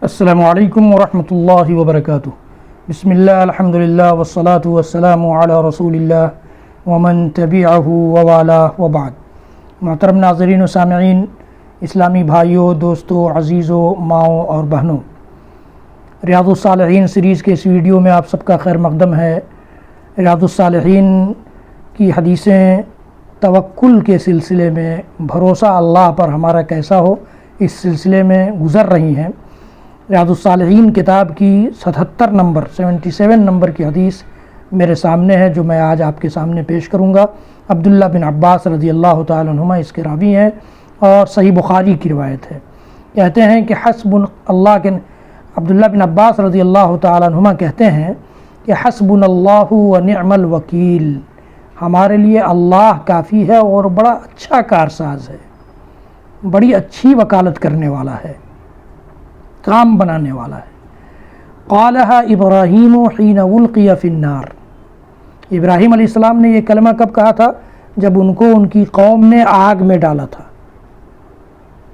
السلام علیکم ورحمۃ اللہ وبرکاتہ۔ بسم اللہ الحمدللہ والصلاة والسلام علی رسول اللہ ومن تبعہ ووالاہ وبعد۔ محترم ناظرین و سامعین، اسلامی بھائیوں، دوستوں، عزیزوں، ماؤں اور بہنوں، ریاض الصالحین سیریز کے اس ویڈیو میں آپ سب کا خیر مقدم ہے۔ ریاض الصالحین کی حدیثیں توکل کے سلسلے میں، بھروسہ اللہ پر ہمارا کیسا ہو، اس سلسلے میں گزر رہی ہیں۔ ریاض الصالحین کتاب کی 77 نمبر کی حدیث میرے سامنے ہے، جو میں آج آپ کے سامنے پیش کروں گا۔ عبداللہ بن عباس رضی اللہ تعالیٰ عنہما اس کے راوی ہیں اور صحیح بخاری کی روایت ہے۔ کہتے ہیں کہ عبداللہ بن عباس رضی اللہ تعالیٰ عنہما کہتے ہیں کہ حسبنا اللہ و نعم الوکیل، ہمارے لیے اللہ کافی ہے اور بڑا اچھا کارساز ہے، بڑی اچھی وکالت کرنے والا ہے، کام بنانے والا ہے۔ قالها ابراہیم حین القی فی النار، ابراہیم علیہ السلام نے یہ کلمہ کب کہا تھا؟ جب ان کو ان کی قوم نے آگ میں ڈالا تھا،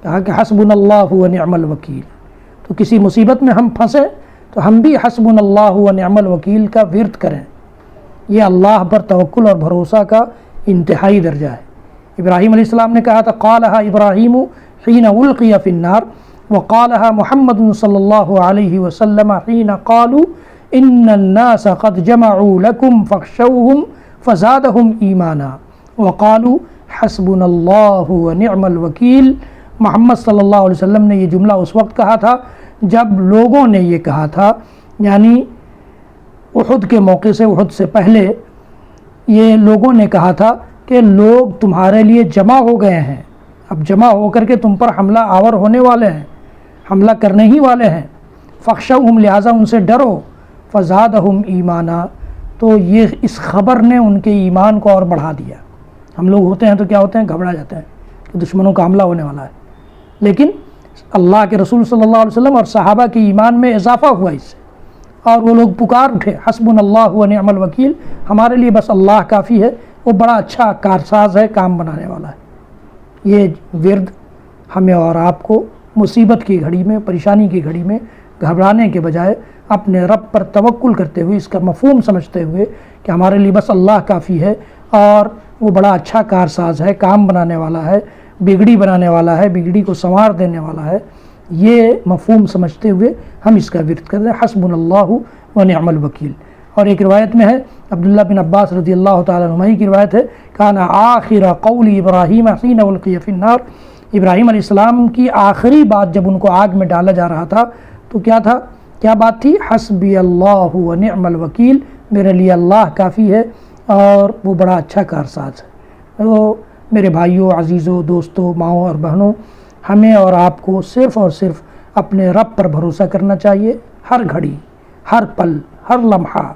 کہا کہ حسبنا اللہ و نعم الوکیل۔ تو کسی مصیبت میں ہم پھنسے تو ہم بھی حسبنا اللہ و نعم الوکیل کا ورد کریں۔ یہ اللہ پر توکل اور بھروسہ کا انتہائی درجہ ہے۔ ابراہیم علیہ السلام نے کہا تھا قالها ابراہیم حین القی فی النار وقالها محمد صلی اللہ علیہ وسلم حین قالوا ان الناس قد جمعوا لكم فاخشوهم فزادهم ایمانا وقالوا حسبنا اللہ ونعم الوکیل۔ محمد صلی اللہ علیہ وسلم نے یہ جملہ اس وقت کہا تھا جب لوگوں نے یہ کہا تھا، یعنی احد کے موقع سے، احد سے پہلے یہ لوگوں نے کہا تھا کہ لوگ تمہارے لیے جمع ہو گئے ہیں، اب جمع ہو کر کے تم پر حملہ آور ہونے والے ہیں، حملہ کرنے ہی والے ہیں۔ فخشوہم، لہٰذا ان سے ڈرو۔ فزادہم ایمانا، تو یہ اس خبر نے ان کے ایمان کو اور بڑھا دیا۔ ہم لوگ ہوتے ہیں تو کیا ہوتے ہیں؟ گھبرا جاتے ہیں کہ دشمنوں کا حملہ ہونے والا ہے، لیکن اللہ کے رسول صلی اللہ علیہ وسلم اور صحابہ کے ایمان میں اضافہ ہوا اس سے، اور وہ لوگ پکار اٹھے حسبنا اللہ و نعم الوکیل، ہمارے لیے بس اللہ کافی ہے، وہ بڑا اچھا کارساز ہے، کام بنانے والا ہے۔ یہ ورد ہمیں اور آپ کو مصیبت کی گھڑی میں، پریشانی کی گھڑی میں گھبرانے کے بجائے اپنے رب پر توکل کرتے ہوئے، اس کا مفہوم سمجھتے ہوئے کہ ہمارے لیے بس اللہ کافی ہے اور وہ بڑا اچھا کارساز ہے، کام بنانے والا ہے، بگڑی بنانے والا ہے، بگڑی کو سنوار دینے والا ہے، یہ مفہوم سمجھتے ہوئے ہم اس کا ورد کرتے ہیں حسبنا اللہ و نعم الوکیل۔ اور ایک روایت میں ہے، عبداللہ بن عباس رضی اللہ تعالیٰ عنہ کی روایت ہے، کان آخر قول ابراہیم حین القی فی النار، ابراہیم علیہ السلام کی آخری بات جب ان کو آگ میں ڈالا جا رہا تھا تو کیا تھا؟ کیا بات تھی؟ حسبی اللہ و نعم الوکیل، میرے لیے اللہ کافی ہے اور وہ بڑا اچھا کارساز ہے۔ تو میرے بھائیوں، عزیزوں، دوستوں، ماؤں اور بہنوں، ہمیں اور آپ کو صرف اور صرف اپنے رب پر بھروسہ کرنا چاہیے۔ ہر گھڑی، ہر پل، ہر لمحہ،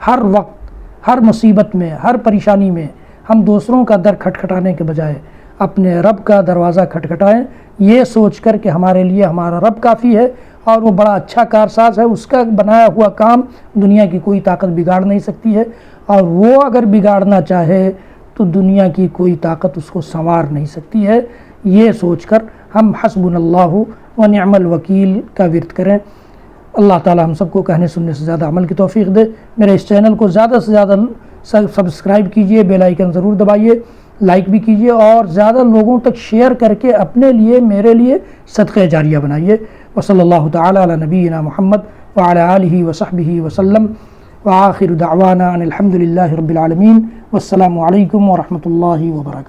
ہر وقت، ہر مصیبت میں، ہر پریشانی میں ہم دوسروں کا در کھٹکھٹانے کے بجائے اپنے رب کا دروازہ کھٹکھٹائیں، یہ سوچ کر کہ ہمارے لیے ہمارا رب کافی ہے اور وہ بڑا اچھا کارساز ہے، اس کا بنایا ہوا کام دنیا کی کوئی طاقت بگاڑ نہیں سکتی ہے، اور وہ اگر بگاڑنا چاہے تو دنیا کی کوئی طاقت اس کو سنوار نہیں سکتی ہے۔ یہ سوچ کر ہم حسبنا اللہ و نعم الوکیل کا ورد کریں۔ اللہ تعالی ہم سب کو کہنے سننے سے زیادہ عمل کی توفیق دے۔ میرے اس چینل کو زیادہ سے زیادہ سبسکرائب کیجئے، بیل آئیکن ضرور دبائیے، لائک بھی کیجئے اور زیادہ لوگوں تک شیئر کر کے اپنے لیے، میرے لیے صدقہ جاریہ بنائیے۔ وصلی اللہ تعالی علی نبینا محمد وعلی آلہ وصحبہ وسلم، وآخر دعوانا ان الحمد للہ رب العالمین، والسلام علیکم ورحمۃ اللہ وبرکاتہ۔